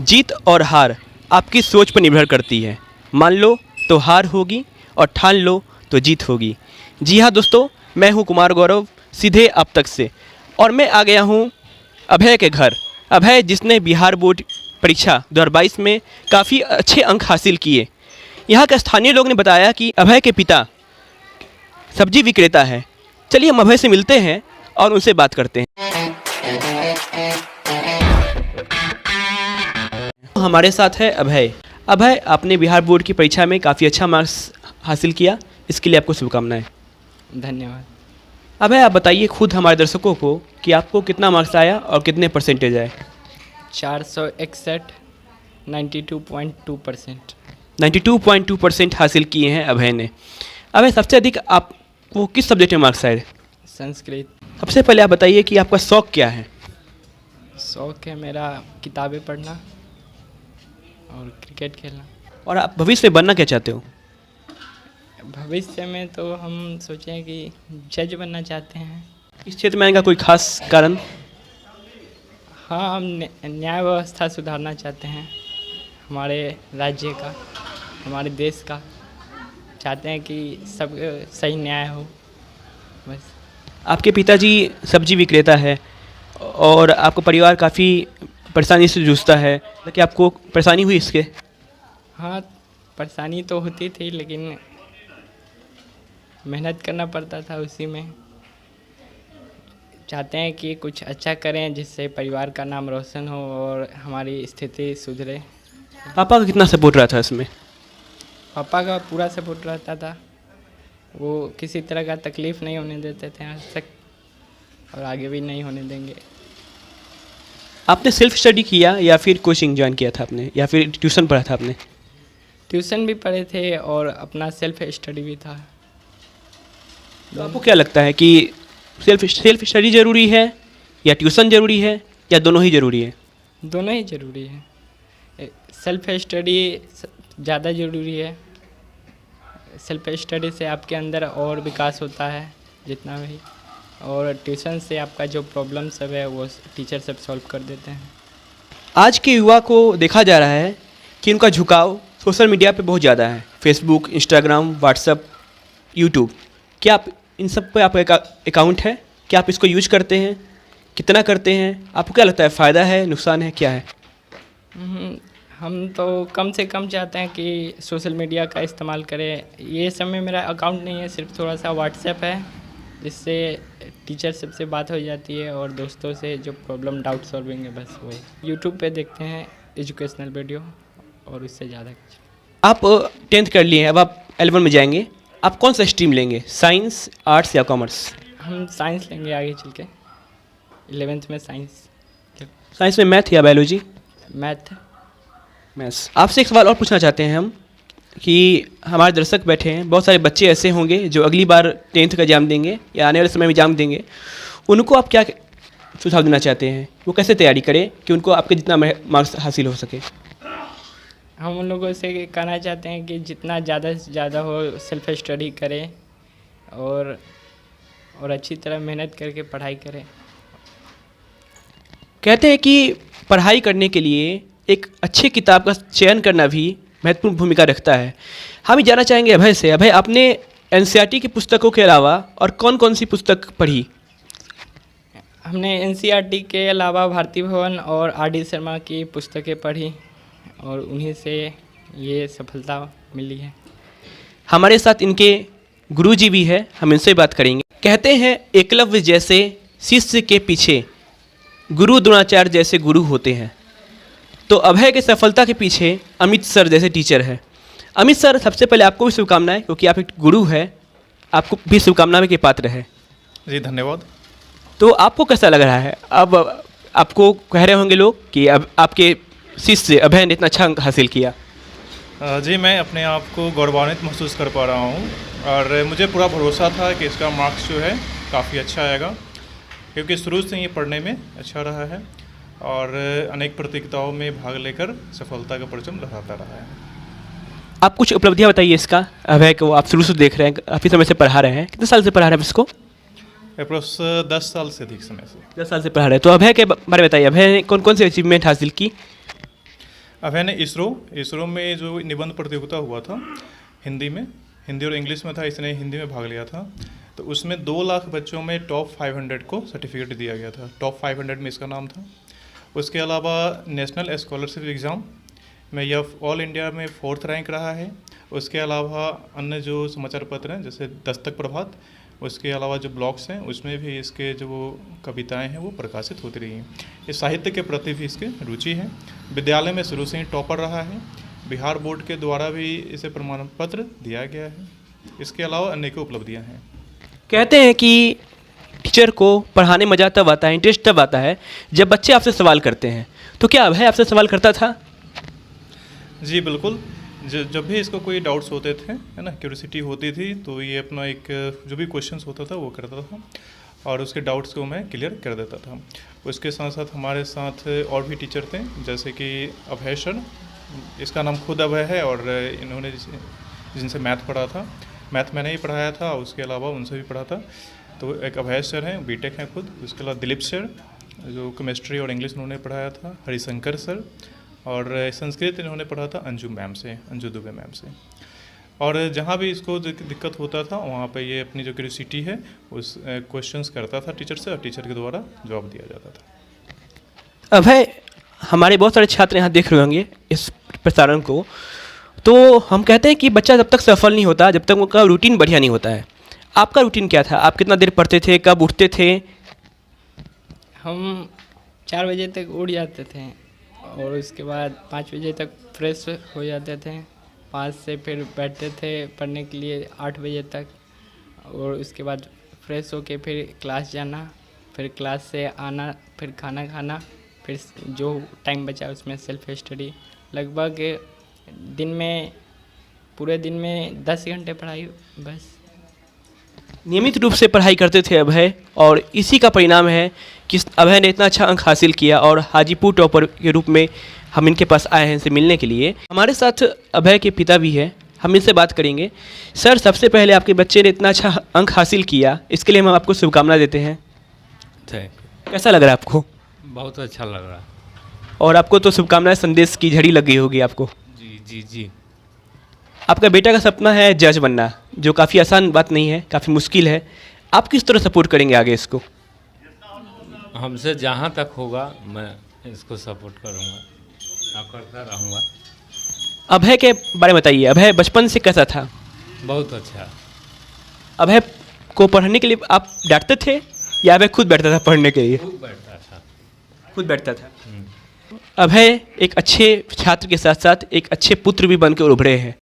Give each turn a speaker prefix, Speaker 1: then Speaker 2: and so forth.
Speaker 1: जीत और हार आपकी सोच पर निर्भर करती है। मान लो तो हार होगी और ठान लो तो जीत होगी। जी हाँ दोस्तों, मैं हूँ कुमार गौरव, सीधे अब तक से, और मैं आ गया हूँ अभय के घर। अभय जिसने बिहार बोर्ड परीक्षा 2022 में काफ़ी अच्छे अंक हासिल किए। यहाँ के स्थानीय लोग ने बताया कि अभय के पिता सब्जी विक्रेता है। चलिए हम अभय से मिलते हैं और उनसे बात करते हैं। हमारे साथ है अभय। अभय, आपने बिहार बोर्ड की परीक्षा में काफ़ी अच्छा मार्क्स हासिल किया, इसके लिए आपको शुभकामनाएं।
Speaker 2: धन्यवाद।
Speaker 1: अभय, आप बताइए खुद हमारे दर्शकों को कि आपको कितना मार्क्स आया और कितने परसेंटेज आए।
Speaker 2: 461, 92.2%।
Speaker 1: 92.2% हासिल किए हैं अभय ने। अभय, सबसे अधिक आपको किस सब्जेक्ट में मार्क्स आए?
Speaker 2: संस्कृत।
Speaker 1: सबसे पहले आप बताइए कि आपका शौक़ क्या है।
Speaker 2: शौक़ है मेरा किताबें पढ़ना और क्रिकेट खेलना।
Speaker 1: और आप भविष्य में बनना क्या चाहते हो?
Speaker 2: भविष्य में तो हम सोचे हैं कि जज बनना चाहते हैं।
Speaker 1: इस क्षेत्र में आने का कोई खास कारण?
Speaker 2: हाँ, हम न्याय व्यवस्था सुधारना चाहते हैं, हमारे राज्य का, हमारे देश का। चाहते हैं कि सब सही न्याय हो बस।
Speaker 1: आपके पिताजी सब्जी विक्रेता है और आपका परिवार काफ़ी परेशानी से जूझता है, कि आपको परेशानी हुई इसके?
Speaker 2: हाँ, परेशानी तो होती थी, लेकिन मेहनत करना पड़ता था उसी में। चाहते हैं कि कुछ अच्छा करें जिससे परिवार का नाम रोशन हो और हमारी स्थिति सुधरे।
Speaker 1: पापा का कितना सपोर्ट रहा था इसमें?
Speaker 2: पापा का पूरा सपोर्ट रहता था, वो किसी तरह का तकलीफ़ नहीं होने देते थे आज तक, और आगे भी नहीं होने देंगे।
Speaker 1: आपने सेल्फ स्टडी किया या फिर कोचिंग ज्वाइन किया था आपने, या फिर ट्यूशन पढ़ा था आपने?
Speaker 2: ट्यूशन भी पढ़े थे और अपना सेल्फ स्टडी भी था।
Speaker 1: तो आपको क्या लगता है कि सेल्फ स्टडी ज़रूरी है या ट्यूशन ज़रूरी है या दोनों ही ज़रूरी है?
Speaker 2: दोनों ही ज़रूरी है। सेल्फ स्टडी ज़्यादा ज़रूरी है। सेल्फ स्टडी से आपके अंदर और विकास होता है जितना भी, और ट्यूशन से आपका जो प्रॉब्लम सब है वो टीचर सब सॉल्व कर देते हैं।
Speaker 1: आज के युवा को देखा जा रहा है कि उनका झुकाव सोशल मीडिया पे बहुत ज़्यादा है। Facebook, Instagram, WhatsApp, YouTube. क्या आप इन सब पे आपका अकाउंट है? क्या आप इसको यूज करते हैं? कितना करते हैं? आपको क्या लगता है, फ़ायदा है, नुकसान है, क्या है?
Speaker 2: हम तो कम से कम चाहते हैं कि सोशल मीडिया का इस्तेमाल करें। ये सब में मेरा अकाउंट नहीं है, सिर्फ थोड़ा सा व्हाट्सएप है, जिससे टीचर सबसे बात हो जाती है और दोस्तों से जो प्रॉब्लम डाउट सॉल्विंग है बस वही। यूट्यूब पे देखते हैं एजुकेशनल वीडियो, और उससे ज़्यादा कुछ।
Speaker 1: आप 10th कर लिए हैं, अब आप 11 में जाएंगे। आप कौन सा स्ट्रीम लेंगे, साइंस, आर्ट्स या कॉमर्स?
Speaker 2: हम साइंस लेंगे आगे चल के। 11th में साइंस।
Speaker 1: साइंस में मैथ या बायोलॉजी?
Speaker 2: मैथ।
Speaker 1: मैथ्स। आपसे एक सवाल और पूछना चाहते हैं हम कि हमारे दर्शक बैठे हैं, बहुत सारे बच्चे ऐसे होंगे जो अगली बार 10th का एग्ज़ाम देंगे या आने वाले समय में एग्ज़ाम देंगे। उनको आप क्या सुझाव देना चाहते हैं? वो कैसे तैयारी करें कि उनको आपके जितना मार्क्स हासिल हो सके?
Speaker 2: हम उन लोगों से कहना चाहते हैं कि जितना ज़्यादा से ज़्यादा हो सेल्फ स्टडी करें और अच्छी तरह मेहनत करके पढ़ाई करें।
Speaker 1: कहते हैं कि पढ़ाई करने के लिए एक अच्छी किताब का चयन करना भी महत्वपूर्ण भूमिका रखता है। हम ये जानना चाहेंगे अभय से। अभय, आपने एनसीईआरटी की पुस्तकों के अलावा और कौन कौन सी पुस्तक पढ़ी?
Speaker 2: हमने एनसीईआरटी के अलावा भारती भवन और आर.डी. शर्मा की पुस्तकें पढ़ी, और उन्हीं से ये सफलता मिली है।
Speaker 1: हमारे साथ इनके गुरुजी भी है, हम इनसे बात करेंगे। कहते हैं एकलव्य जैसे शिष्य के पीछे गुरु द्रोणाचार्य जैसे गुरु होते हैं। तो अभय के सफलता के पीछे अमित सर जैसे टीचर है। अमित सर, सबसे पहले आपको भी शुभकामनाएं, क्योंकि आप एक गुरु हैं, आपको भी शुभकामनाएं के पात्र है।
Speaker 3: जी धन्यवाद।
Speaker 1: तो आपको कैसा लग रहा है? अब आपको कह रहे होंगे लोग कि अब आपके शिष्य अभय ने इतना अच्छा अंक हासिल किया।
Speaker 3: जी, मैं अपने आप को गौरवान्वित महसूस कर पा रहा हूँ, और मुझे पूरा भरोसा था कि इसका मार्क्स जो है काफ़ी अच्छा आएगा, क्योंकि शुरू से ये पढ़ने में अच्छा रहा है और अनेक प्रतियोगिताओं में भाग लेकर सफलता का परचम लहराता रहा है।
Speaker 1: आप कुछ उपलब्धियाँ बताइए इसका। अभय को आप शुरू से देख रहे हैं, काफ़ी समय से पढ़ा रहे हैं, कितने साल से पढ़ा रहे हैं आप इसको?
Speaker 3: अप्रोक्स 10 साल से अधिक समय से।
Speaker 1: 10 साल से पढ़ा रहे हैं। तो अभय के बारे में बताइए, अभय ने कौन कौन सी अचीवमेंट हासिल की?
Speaker 3: अभय ने इसरो में जो निबंध प्रतियोगिता हुआ था हिंदी और इंग्लिश में था, इसने हिंदी में भाग लिया था। तो उसमें 2 लाख बच्चों में टॉप 500 को सर्टिफिकेट दिया गया था, टॉप 500 में इसका नाम था। उसके अलावा नेशनल स्कॉलरशिप एग्ज़ाम में यह ऑल इंडिया में 4th रैंक रहा है। उसके अलावा अन्य जो समाचार पत्र हैं जैसे दस्तक प्रभात, उसके अलावा जो ब्लॉग्स हैं उसमें भी इसके जो कविताएं हैं वो प्रकाशित होती रही हैं। इस साहित्य के प्रति भी इसके रुचि है। विद्यालय में शुरू से ही टॉपर रहा है। बिहार बोर्ड के द्वारा भी इसे प्रमाण पत्र दिया गया है। इसके अलावा अनेकों उपलब्धियां हैं।
Speaker 1: कहते हैं कि टीचर को पढ़ाने में मज़ा तब आता है, इंटरेस्ट तब आता है जब बच्चे आपसे सवाल करते हैं। तो क्या अभय आपसे सवाल करता था?
Speaker 3: जी बिल्कुल। जब भी इसको कोई डाउट्स होते थे, है ना, क्यूरियोसिटी होती थी, तो ये अपना एक जो भी क्वेश्चंस होता था वो करता था और उसके डाउट्स को मैं क्लियर कर देता था। उसके साथ साथ हमारे साथ और भी टीचर थे, जैसे कि अभय सर, इसका नाम खुद अभय है और इन्होंने जिनसे मैथ पढ़ा था, मैथ मैंने ही पढ़ाया था, उसके अलावा उनसे भी पढ़ा था। तो एक अभय सर हैं, बीटेक हैं खुद। उसके अलावा दिलीप सर जो केमिस्ट्री और इंग्लिश उन्होंने पढ़ाया था, हरिशंकर सर, और संस्कृत इन्होंने पढ़ा था अंजू दुबे मैम से। और जहाँ भी इसको दिक्कत होता था वहाँ पे ये अपनी जो क्यूरियोसिटी है उस क्वेश्चंस करता था टीचर से और टीचर के द्वारा जवाब दिया जाता था।
Speaker 1: अभय, हमारे बहुत सारे छात्र यहाँ देख रहे होंगे इस प्रसारण को, तो हम कहते हैं कि बच्चा जब तक सफल नहीं होता, जब तक उनका रूटीन बढ़िया नहीं होता है। आपका रूटीन क्या था? आप कितना देर पढ़ते थे, कब उठते थे?
Speaker 2: हम 4 बजे तक उठ जाते थे और उसके बाद 5 बजे तक फ्रेश हो जाते थे। 5 से फिर बैठते थे पढ़ने के लिए 8 बजे तक, और उसके बाद फ्रेश होके फिर क्लास जाना, फिर क्लास से आना, फिर खाना खाना, फिर जो टाइम बचा उसमें सेल्फ स्टडी। लगभग पूरे दिन में 10 घंटे पढ़ाई बस।
Speaker 1: नियमित रूप से पढ़ाई करते थे अभय, और इसी का परिणाम है कि अभय ने इतना अच्छा अंक हासिल किया और हाजीपुर टॉपर के रूप में हम इनके पास आए हैं इनसे मिलने के लिए। हमारे साथ अभय के पिता भी हैं, हम इनसे बात करेंगे। सर, सबसे पहले आपके बच्चे ने इतना अच्छा अंक हासिल किया, इसके लिए हम आपको शुभकामनाएं देते हैं। कैसा लग रहा है आपको?
Speaker 4: बहुत अच्छा लग रहा है।
Speaker 1: और आपको तो शुभकामनाएं संदेश की झड़ी लग गई होगी आपको।
Speaker 4: जी जी जी।
Speaker 1: आपका बेटा का सपना है जज बनना, जो काफ़ी आसान बात नहीं है, काफ़ी मुश्किल है। आप किस तरह सपोर्ट करेंगे आगे इसको?
Speaker 4: हमसे जहाँ तक होगा मैं इसको सपोर्ट करूँगा और करता रहूँगा।
Speaker 1: अभय के बारे में बताइए, अभय बचपन से कैसा था?
Speaker 4: बहुत अच्छा।
Speaker 1: अभय को पढ़ने के लिए आप डांटते थे या अभय खुद बैठता था पढ़ने के लिए?
Speaker 4: खूब बैठता था।
Speaker 1: खुद बैठता था। अभय एक अच्छे छात्र के साथ साथ एक अच्छे पुत्र भी बन के उभरे हैं।